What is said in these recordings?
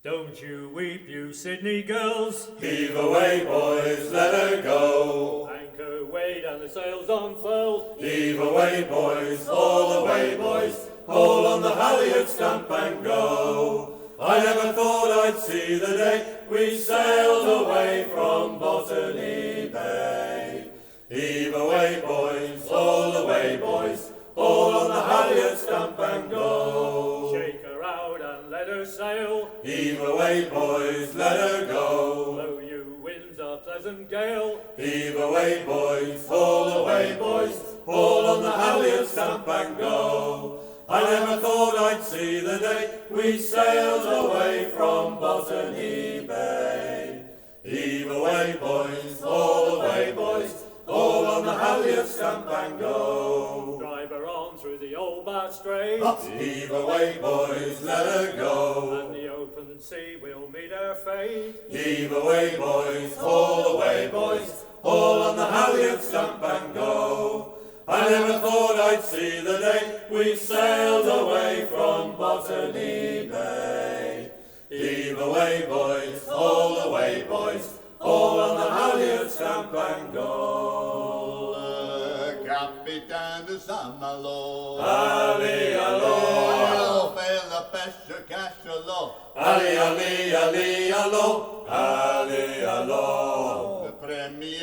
Don't you weep, you Sydney girls. Heave away, boys, let her go. Anchor weigh down, the sails unfurled. Heave away, boys, haul away, boys. Haul on the halyard, stamp and go. I never thought I'd see the day we sailed away from Botany Bay. Heave away, boys, haul away, boys. Haul on the halyard, stamp and go. Shake her out and let her sail. Heave away, boys, let her go. Blow you winds a pleasant gale. Heave away, boys, haul away, boys. Haul on the halyard, stamp and go. I never thought I'd see the day we sailed away from Botany Bay. Heave away, boys, haul away, boys. Haul on the halyard, stamp and go. Drive her on through the old Bat Strait. Heave away, boys, let her go. And the open sea will meet her fate. Heave away, boys, haul away, boys. Haul on the halyard, stamp and go. I never thought I'd see the day we sailed away from Botany Bay. Heave away, boys, haul away, boys. Haul on the halyard, stamp and go. Le capitaine de Saint-Malo. Allez, allô. Fait la pêche, cache l'eau. Allez, allez, allez, allô. Allez, allô. Le premier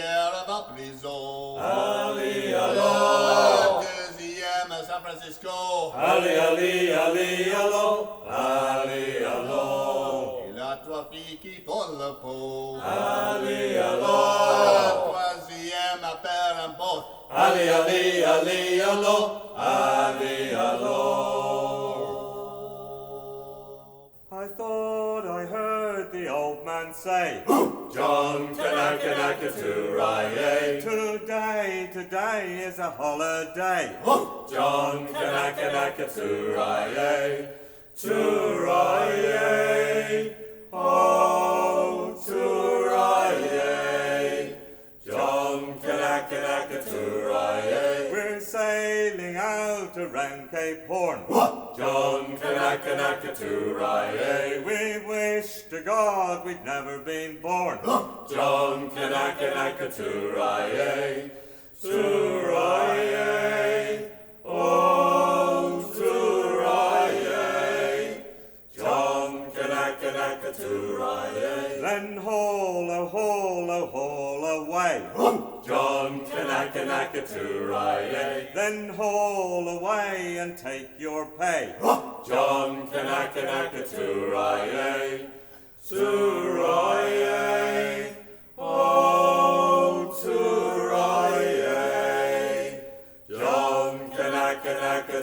va prison. Allez, Le allô. deuxième à San Francisco. Allez, allez, allez, allô. Allez, allô. Il a trois filles qui font le pot. Allez, Le allô. troisième à PERRANPORTH. Allez, allez, allez, allô. Allez, allô. I thought I heard the old man say, John Kanaka Today, today is a holiday. John Kanaka Tooraya, oh Tooraya, John Kanaka Tooraya. We're sailing out around Cape Horn. John Kanaka Tooraya. We wish to God we'd never been born. John Kanaka Tooraya, Tooraya, oh Tooraya, John Kanaka Tooraya. Then haul away. John Kanaka Tooraya. Then haul away and take your pay. John Kanaka Tooraya, Tooraya, oh Tooraya, John Kanaka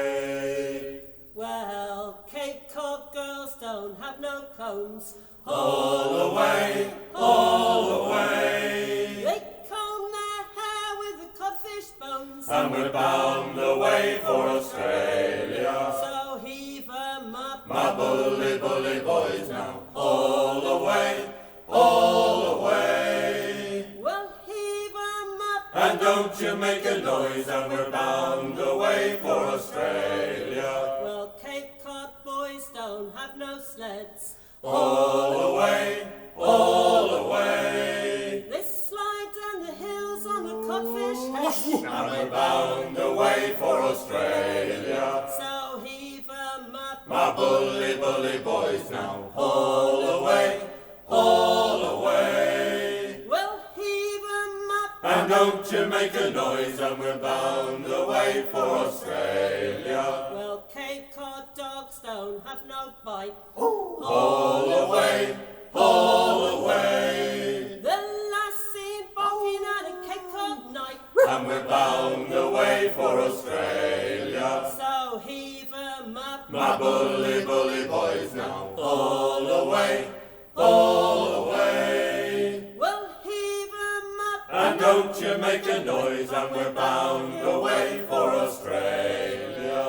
Tooraya. Well, Cape Cod girls don't have no combs. Haul away, haul away. They comb their hair with the codfish bones. And we're bound away for Australia. So heave 'em up, My bully, bully boys now. Haul away, haul away. well heave 'em up. And don't you make a noise, and we're bound away for Australia. Well, Cape Cod boys don't have no sleds. Haul away, haul away. They slide down the hills on the codfish head. And we're bound away for Australia. So heave 'em up, My bully, bully boys now. Haul away, haul away. well heave 'em up. And don't you make a noise, and we're bound away for Australia. Well, Cape Cod dogs don't have no bite. Haul away, haul away. The last seen barking at a Cape Cod night. And we're bound away for Australia. So heave 'em up, My bully, bully boys now. Haul away, haul away. well heave 'em up. And don't you make a noise, and we're bound away for Australia.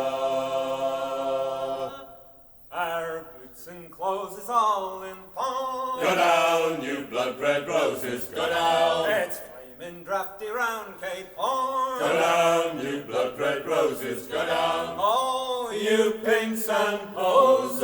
Our boots and clothes is all in pawn. Go down, you blood-red roses, go down. It's flaming drafty round Cape Horn. Go down, you blood-red roses, go down. Oh, You pinks and posies.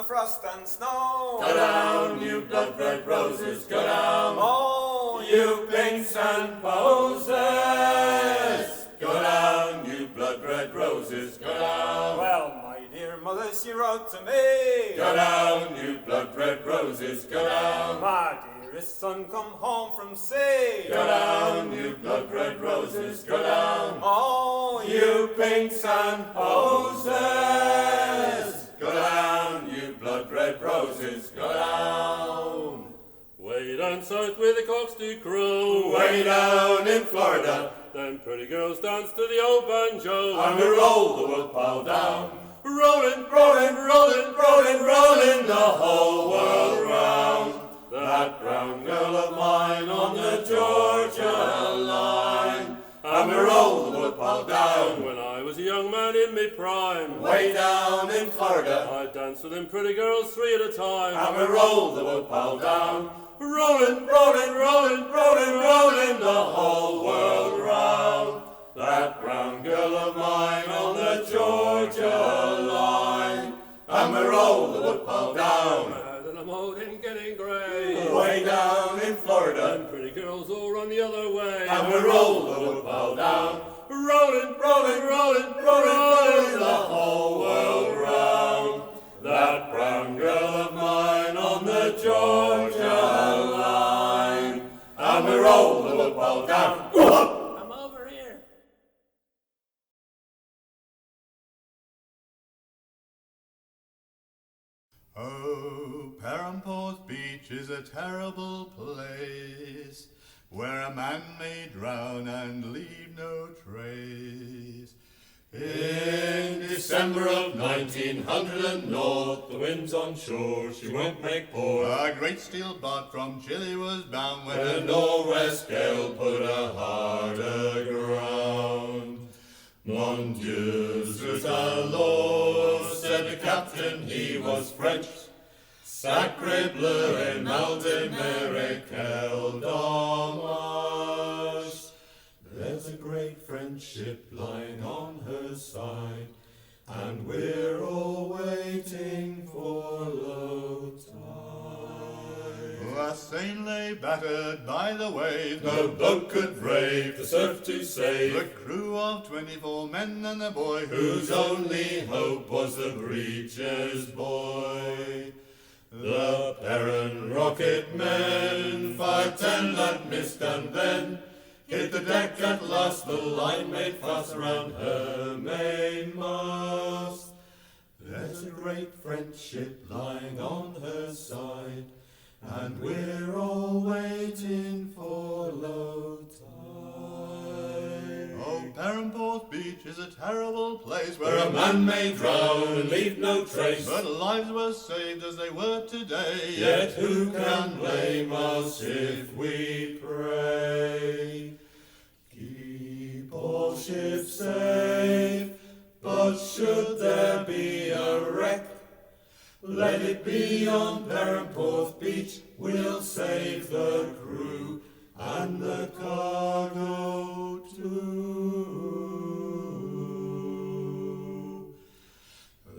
frost and snow. Go down, you blood red roses, go down. Oh, You pinks and posies, go down, you blood red roses, go down. well, my dear mother, she wrote to me. Go down, you blood red roses, go down. My dearest son, come home from sea. Go down, you blood red roses, go down. Oh, You pinks and posies, go down, you blood red roses, go down. Way down south where the cocks do crow, Way down in Florida, them pretty girls dance to the old banjo. and we roll the woodpile down. Rolling, Rolling, rolling, rolling, rolling the whole world round. That brown girl of mine on the Georgia line. And we roll the woodpile down. when I was a young man in my prime, Way down in Florida, I danced with them pretty girls 3 at a time. and we roll the woodpile down. Rolling, Rolling, rolling, rolling, rolling the whole world round. That brown girl of mine on the Georgia line. And we roll the woodpile down. mad and I'm old and getting grey. Way down in Florida, Them pretty girls all run the other way. and we roll the woodpile down. Rolling, Rolling, rolling, rolling, rolling the whole world round. That brown girl of mine on the Georgia line. And we roll the woodpile down. I'm over here. Oh, Perranporth Beach is a terrible place, where a man may drown and leave no trace. In December of 1900 the wind's on shore, she won't make port. A great steel bark from Chile was bound when When a a northwest gale put her hard aground. Mon Dieu, zut alors, said the captain, he was French. Sacre bleu et mal de mer, quel dommage. There's a great French ship lying on her side, and we're all waiting for low tide. The Seine lay battered by the waves, No boat could brave the surf to the save, crew of 24 men and a boy whose only hope was the breeches boy. The Perran rocket men fired 10 that missed and then hit the deck at last. The line made fast around her mainmast. There's a great French ship lying on her side, and we're all waiting for low tide. Oh, Perranporth Beach is a terrible place Where a man may drown and leave no trace, but lives were saved as they were today. yet who can blame us if we pray? Keep all ships safe, but should there be a wreck, let it be on Perranporth Beach. We'll save the crew and the cargo too.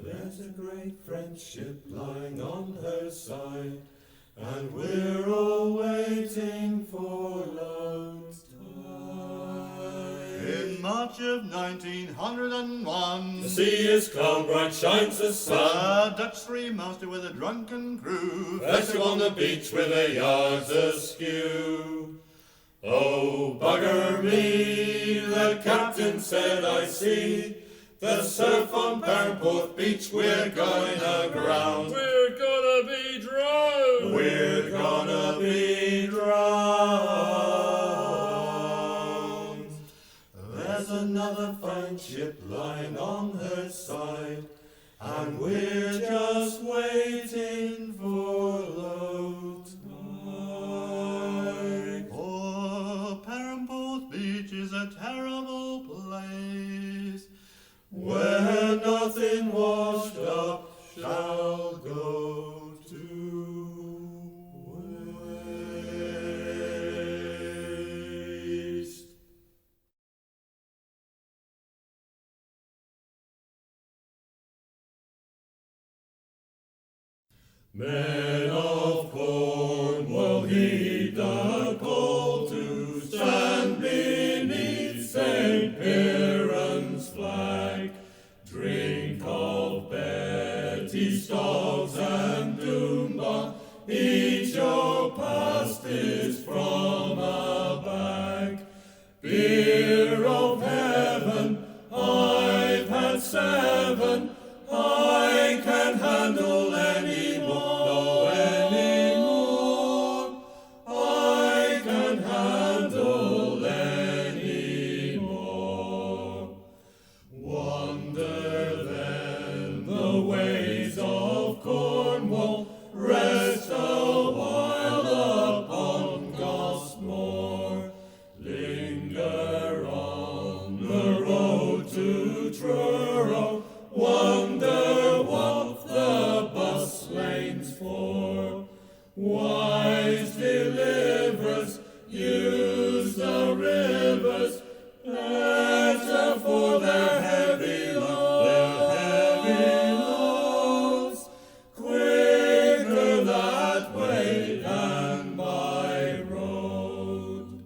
There's a great French ship lying on her side, and we're all waiting for low tide. In March of 1901, The sea is calm, bright shines the sun. a Dutch three-master with a drunken crew Resting on the beach with their yards askew. Oh, bugger me, the captain said, I see the surf on Perranporth Beach, we're going aground. We're gonna be drowned. We're gonna be drowned. There's another fine ship lying on her side, and we're just waiting for low tide. Oh, Perranporth Beach is a terrible place, Where nothing washed up shall go. Men of Cornwall, heed the call to stand beneath St. Perran's flag. Drink of Betty, Stoggs and Doomba, each your pasties from a bag. Beer of heaven, I've had 7, I can handle any more, any more. I can handle any more. Wander then the ways of Cornwall, rest a while upon Goss moor. Linger on the road to Truro, wonder what the bus lane's for. Wise deliverers use the rivers better for their heavy loads, quicker that way than by road.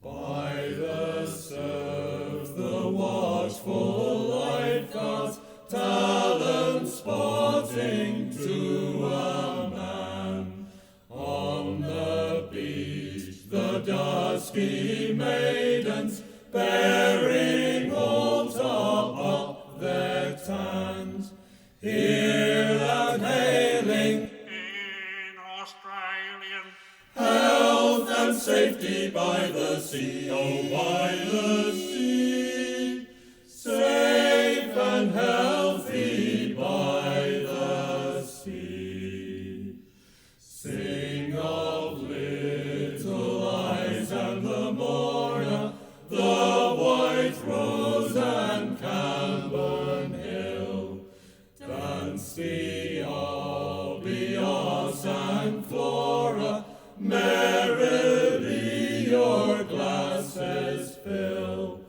By the surf the watchful lifeguards, talent spotting to a man. On the beach the dusky maidens, bearing all top up their tans, hear loud hailing In Australian, health and safety by the sea, oh by the sea, safe and healthy by the sea. Sing of little eyes and the Morna, the white rose and Camborne hill. Dance the Obios and Flora, merrily your glasses fill.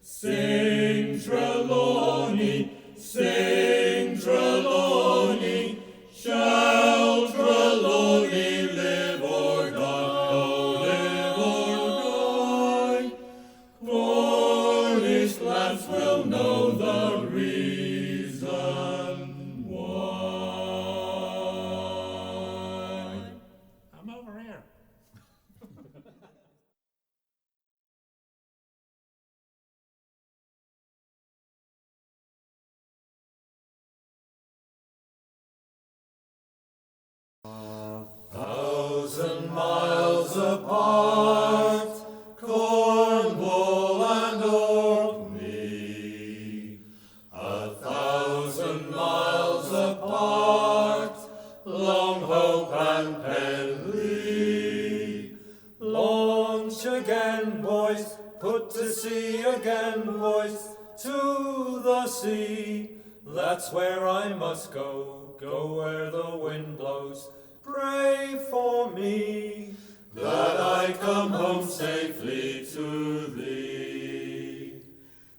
Sing Trelawney, shall Trelawney live or die, oh live or die. Cornish lads will know the reason why. I'm over here. Thousand miles apart, Cornwall and Orkney, 1,000 miles apart, Long Hope and Penlee. Launch again, boys, put to sea again, boys, to the sea. That's where I must go, go where the wind blows. Pray for me, that I come home safely to thee.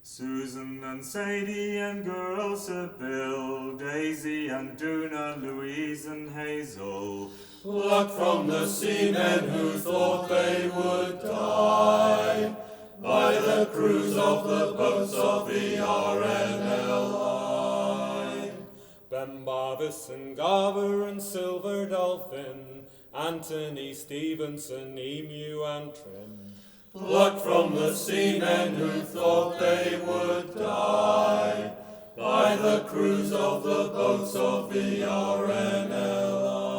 Susan and Sadie and girl Sybil, Daisy and Duna, Louise and Hazel, Plucked from the seamen who thought they would die by the crews of the boats of the RNLI. Bembavis and Garver and Silver Dolphin, Anthony Stevenson, Emu and Trim. Plucked from the seamen who thought they would die by the crews of the boats of the RNLI.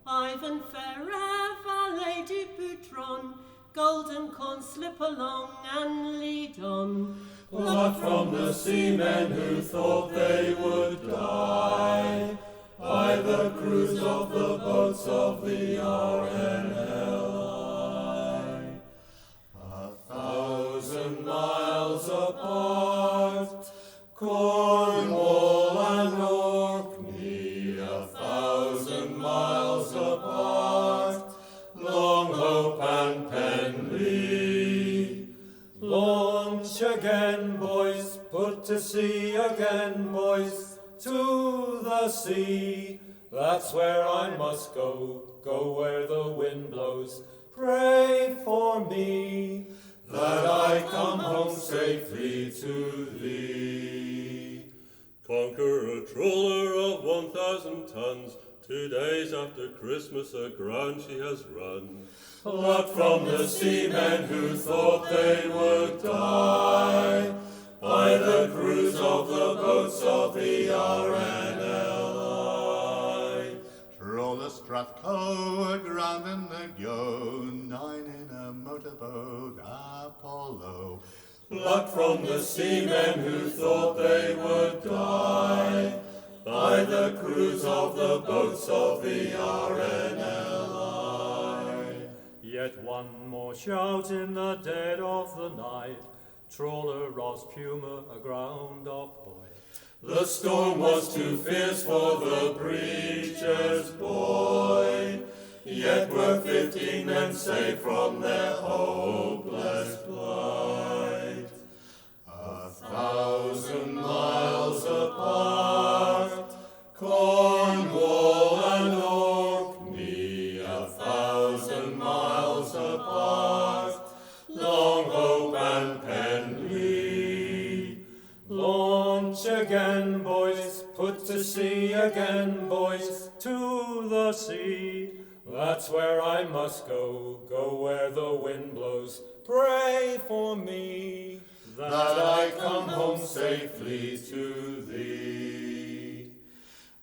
Ivan Forever, Lady Boutron, Golden Corn, slip along and lead on. Plucked from the seamen who thought they would die by the crews of the boats of the RNLI. 1,000 miles apart, Cornwall and Orkney, 1,000 miles apart, Long Hope and Penlee. Launch again, boys, put to sea again, boys, to the sea. that's where I must go, go where the wind blows. Pray for me, that I come home safely to thee. Conquer a trawler of 1,000 tons, 2 days after Christmas aground she has run. Plucked from the seamen who thought they would die, by the crews of the boats of the RNLI. Trawler Strathco aground in the Go, 9 in a motorboat Apollo. Plucked from the seamen who thought they would die, by the crews of the boats of the RNLI. Yet one more shout in the dead of the night, trawler Ross Puma aground off Boy. The storm was too fierce for the breacher's boy, yet were 15 men saved from their hopeless plight. 1,000 miles apart, Cornwall and Orkney, 1,000 miles apart, Long Hope and Penlee. Launch again, boys, put to sea again, boys, to the sea. That's where I must go, go where the wind blows. Pray for me, that I come home safely to thee.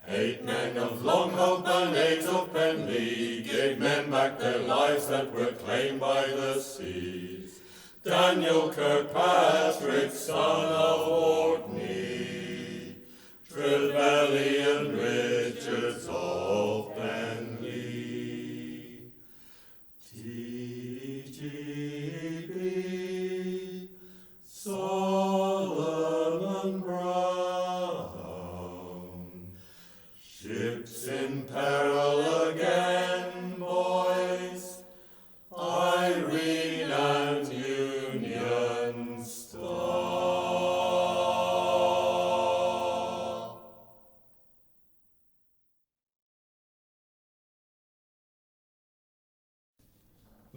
8 men of Long Hope and 8 of Penlee gave men back their lives that were claimed by the seas. Daniel Kirkpatrick, son of Orkney, Trevelyan Richards of Penlee. T.G.B. Solomon Brown. Ships in peril again, boys, Irene and Union Star.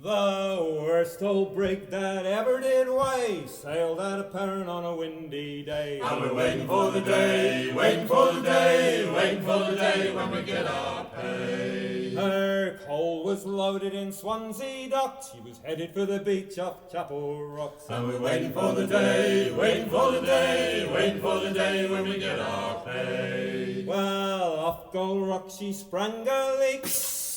The worst old brig that ever did weigh sailed out of Perran on a windy day. And we're waiting for the day, waiting for the day, waiting for the day when we get our pay. Her coal was loaded in Swansea docks. She was headed for the beach off Chapel Rocks. And we're waiting for the day, waiting for the day, waiting for the day when we get our pay. Well, off Gold Rock she sprang a leak.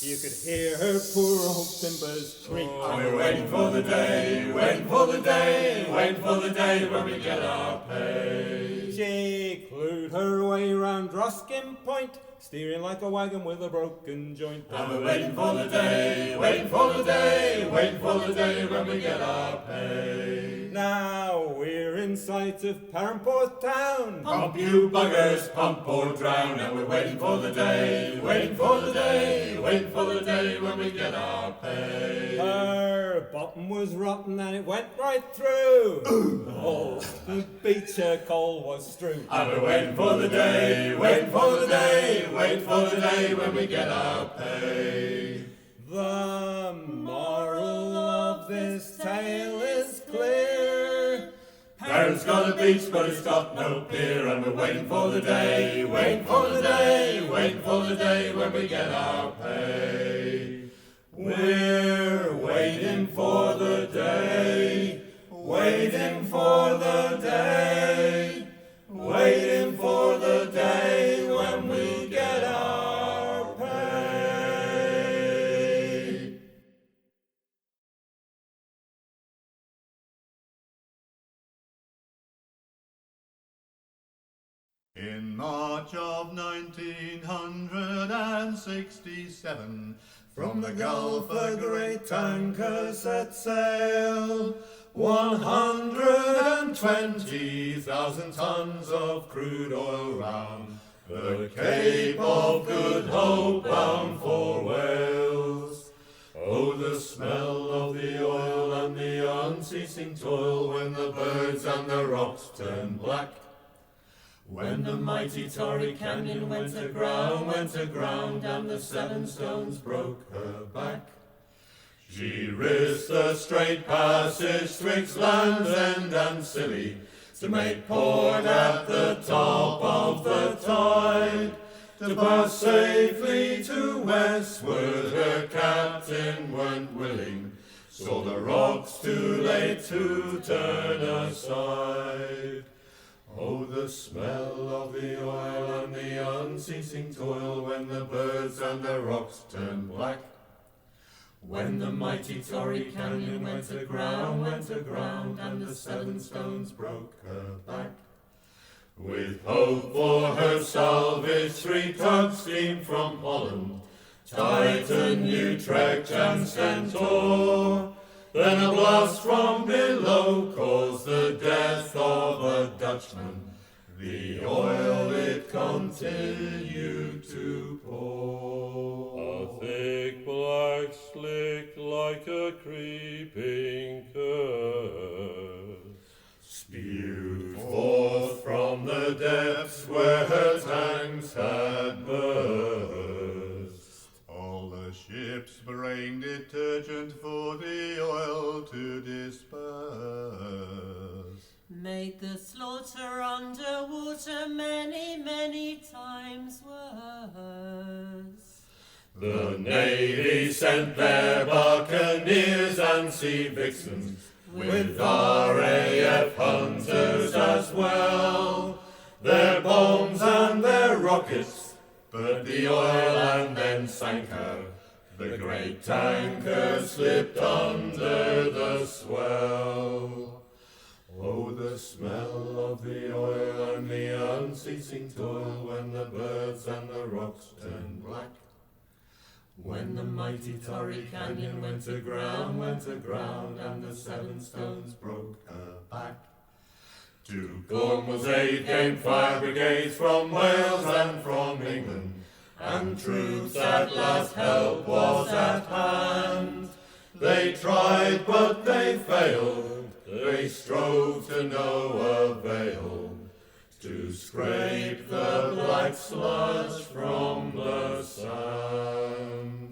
You could hear her poor old timbers creak. And we're waiting for the day, waiting for the day, waiting for the day when we get our pay. She clewed her way round Roskin Point, steering like a wagon with a broken joint. And we're waiting for the day, waiting for the day, waiting for the day when we get our pay. Now we're in sight of Perranporth town. Pump you buggers, pump or drown. And we're waiting for the day, waiting for the day, waiting for the day when we get our pay. Her bottom was rotten and it went right through. Oh, the beacher coal was strewn. And we're waiting for the day, waiting for the day, waiting for the day when we get our pay. The moral of this tale is clear. Perran's got a beach, but it's got no pier. And we're waiting for the day, waiting for the day, waiting for the day when we get our pay. We're waiting for the day, waiting for the day, waiting for the day when we get our pay. In March of 1967, from the Gulf a great tanker set sail, 120,000 tons of crude oil round the Cape of Good Hope bound for Wales. Oh, the smell of the oil and the unceasing toil when the birds and the rocks turn black. When the mighty Torrey canyon went aground, and the 7 stones broke her back. She risked the straight passage twixt Land's End and Scilly, to make port at the top of the tide. To pass safely to westward, her captain weren't willing, saw the rocks too late to turn aside. Oh, the smell of the oil and the unceasing toil, when the birds and the rocks turned black. When the mighty Torrey canyon went aground, and the 7 stones broke her back. With hope for her salvage, 3 tugs steamed from Holland, Titan, Utrecht, and Centaur. Then a blast from below caused the death of a Dutchman. The oil it continued to pour. A thick black slick like a creeping curse Spewed forth from the depths where her tanks had burst. All the ships bring detergent for the oil to disperse. Made the slaughter underwater many, many times worse. The Navy sent their buccaneers and sea vixens, with RAF hunters as well. Their bombs and their rockets burnt the oil and then sank her. The great tanker slipped under the swell. Oh, the smell of the oil and the unceasing toil, when the birds and the rocks turned black. When the mighty Torrey canyon went aground, and the 7 stones broke her back. To Cornwall's aid came fire brigades from Wales and from England, and troops at last help was at hand. They tried but they failed, they strove to no avail, to scrape the black sludge from the sand.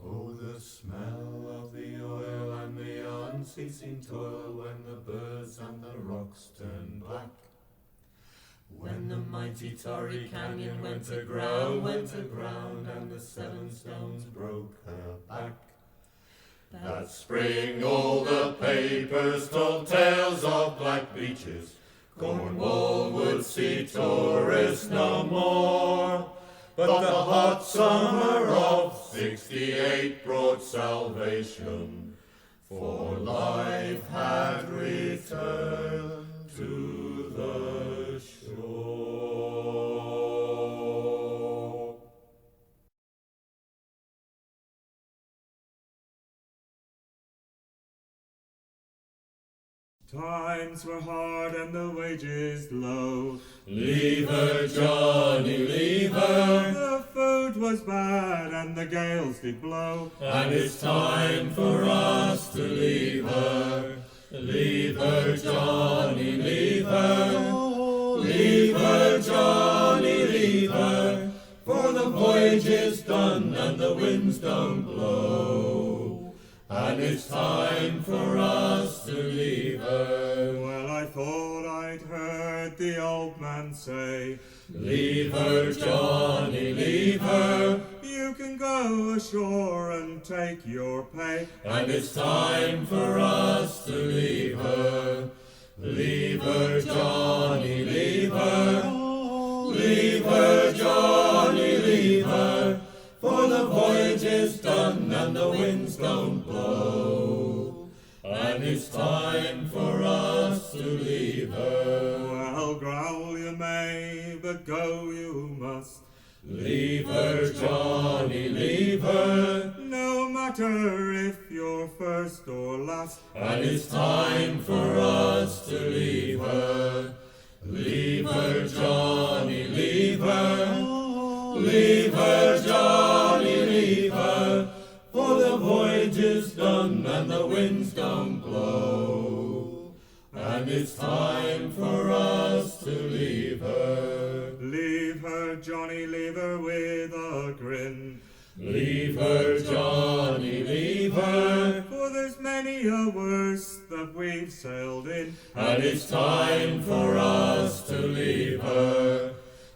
Oh, the smell of the oil and the unceasing toil, when the birds and the rocks turned black. When the mighty Torrey canyon went aground, and the 7 stones broke her back. That spring all the papers told tales of black beaches. Cornwall would see tourists no more. But the hot summer of '68 brought salvation, for life had returned to the shore. Times were hard and the wages low. Leave her, Johnny, leave her, The food was bad and the gales did blow. and it's time for us to leave her. Leave her, Johnny, leave her. Leave her, Johnny, leave her. For the voyage is done and the winds don't blow. And it's time for us to leave her. Well, I thought I'd heard the old man say, Leave her, Johnny, leave her. you can go ashore and take your pay. And it's time for us to leave her. Leave her, Johnny, leave her. Leave her, Johnny, leave her. For the voyage is done and the winds don't blow. And it's time for us to leave her. Well, growl you may, but go you must. Leave her, Johnny, leave her. No matter if you're first or last. And it's time for us to leave her. Leave her, Johnny, leave her. Leave her, Johnny, leave her. For the voyage is done and the winds don't blow. And it's time for us to leave Johnny, leave her with a grin. Leave her, Johnny, leave her, For there's many a worse that we've sailed in, and it's time for us to leave her.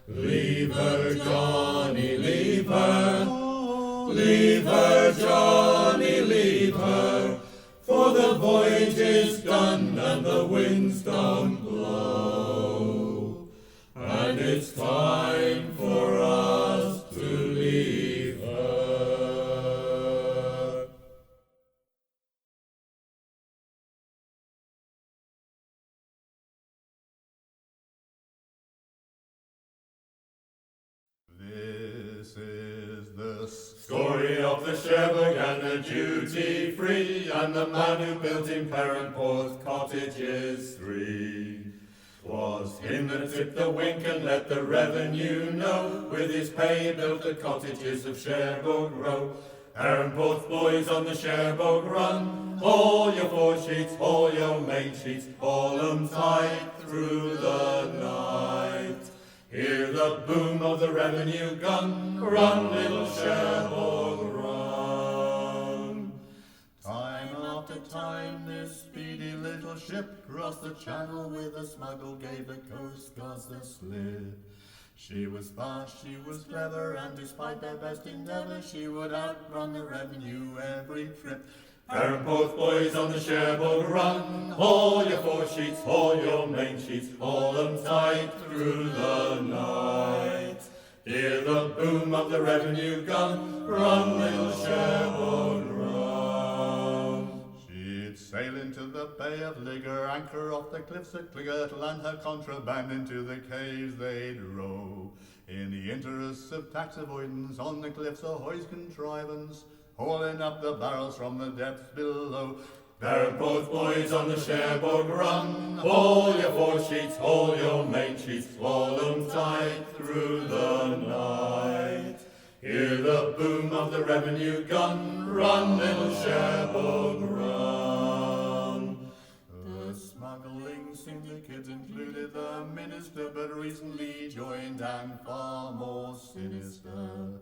Leave her, Johnny, leave her. Leave her, Johnny, leave her, for the voyage is done and the winds don't blow, and it's time for us to leave her. This is the story of the Cherbourg and the duty free, and the man who built in PERRANPORTH cottages 3. 'Twas him that tipped the wink and let the revenue know, with his pay built the cottages of Cherbourg Row. PERRANPORTH boys on the Cherbourg run, haul your foresheets, haul your main sheets, haul 'em tight through the night. Hear the boom of the revenue gun, run, little Cherbourg, run. Time after time this speedy little ship crossed the channel with a smuggle, gave the coast guards the slip. She was fast, she was clever, and despite their best endeavours, she would outrun the revenue every trip. PERRANPORTH boys on the Cherbourg run, haul your foresheets, haul your main sheets, haul 'em tight through the night. Hear the boom of the revenue gun, run, little Cherbourg, run. She'd sail into the Bay of Ligger, anchor off the cliffs at Cligger, to land her contraband into the caves they'd row. In the interests of tax avoidance, on the cliffs a hoist contrivance, hauling up the barrels from the depths below. PERRANPORTH boys on the Cherbourg run, haul your foresheets, haul your main sheets, haul 'em tight through the night. Hear the boom of the revenue gun, run, little Cherbourg, run. The smuggling syndicate included the minister, but recently joined and far more sinister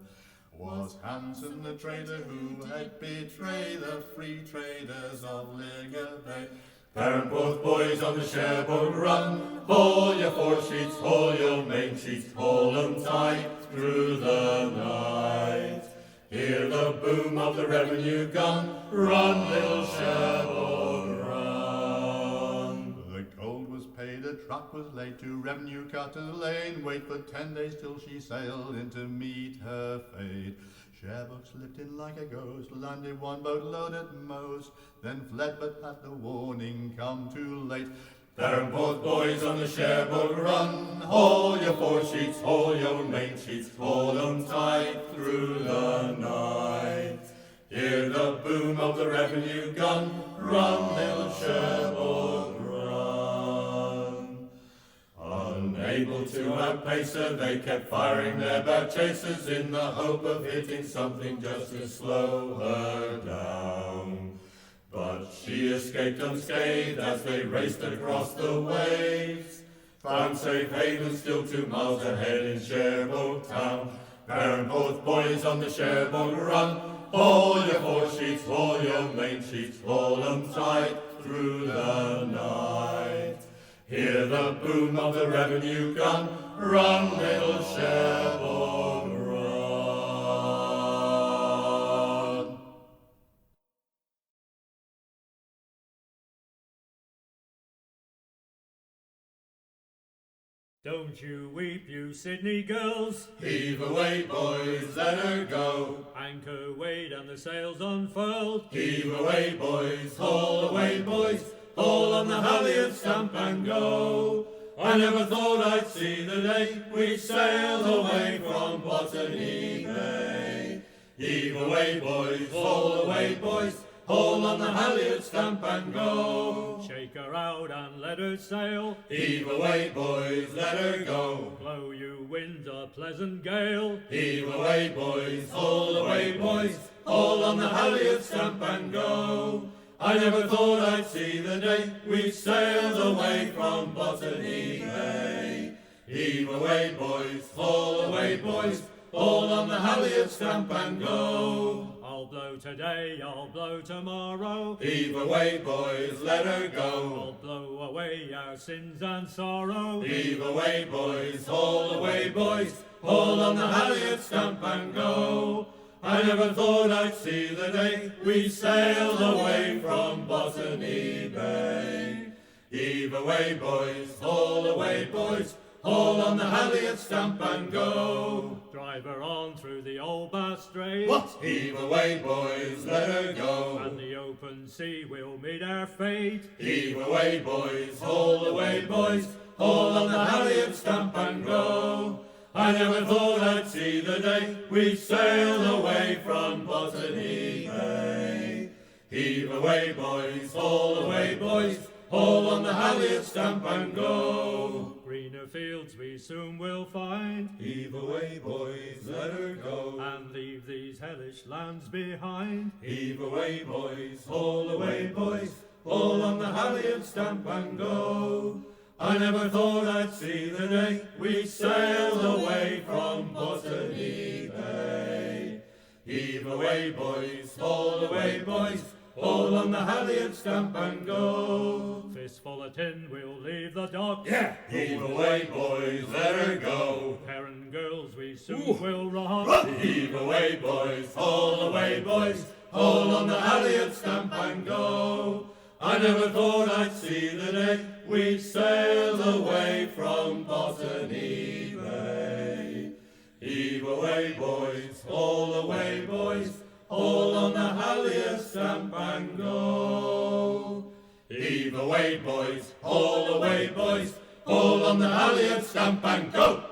was Hanson the trader, who had betrayed the free traders of Ligger Bay. PERRANPORTH boys on the Cherbourg run, haul your foresheets, haul your main sheets, haul 'em tight through the night. Hear the boom of the revenue gun, run, little Cherbourg, run. The gold was paid, a truck was laid to revenue cutters lane, wait for 10 days till she sailed in to meet her fate. Cherbourg slipped in like a ghost, landed one boat load at most, then fled, but had the warning come too late. PERRANPORTH boys on the Cherbourg run, haul your foresheets, haul your main sheets, haul 'em tight through the night. Hear the boom of the revenue gun, run, little Cherbourg, run. Unable to outpace her, they kept firing their bad chasers in the hope of hitting something just to slow her down. But she escaped unscathed as they raced across the waves, found safe haven still 2 miles ahead in Cherbourg town. PERRANPORTH boys on the Cherbourg run, haul your foresheets, haul your main sheets, haul 'em tight through the night. Hear the boom of the revenue gun, run, little Cherbourg, run. Don't you weep, you Sydney girls. Heave away, boys, let her go. Anchor weighed and the sails unfurled. Heave away, boys, haul away, boys, haul on the halyards, Stamp&Go. I never thought I'd see the day we sailed away from Botany Bay. Heave away, boys, haul away, boys, haul on the halyards, Stamp&Go. Shake her out and let her sail. Heave away, boys, let her go. Blow you winds a pleasant gale. Heave away, boys, haul away, boys, haul on the halyards, Stamp&Go. I never thought I'd see the day we sailed away from Botany Bay. Heave away, boys, haul away, boys, all on the halyard, stamp and go. I'll blow today, I'll blow tomorrow. Heave away, boys, let her go. I'll blow away our sins and sorrow. Heave away, boys, haul away, boys, all on the halyard, stamp and go. I never thought I'd see the day we sailed away from Botany Bay. Heave away, boys, haul away, boys, all on the halyard, stamp and go. Drive her on through the old Bass Strait. What? Heave away, boys, let her go. And the open sea will meet our fate. Heave away, boys, haul away, boys, all on the halyard, stamp and go. I never thought I'd see the day we sailed away from Botany Bay. Heave away, boys, haul away, boys, all on the halyard, stamp and go. Greener fields we soon will find. Heave away, boys, let her go. And leave these hellish lands behind. Heave away, boys, haul away, boys, all on the halyard, stamp and go. I never thought I'd see the day we sailed away from Botany Bay. Heave away, boys, haul away, boys, all on the halyard, stamp and go. Fistful of tin, we'll leave the dock. Yeah! Heave away, boys, let her go. Perran girls we soon will rock. Heave away, boys, haul away, boys, all on the halyard, stamp and go. I never thought I'd see the day we sailed away from Botany Bay. Heave away, boys, haul away, boys, all on the halyard, stamp and go. Heave away, boys, haul away, boys, all on the halyard, stamp and go.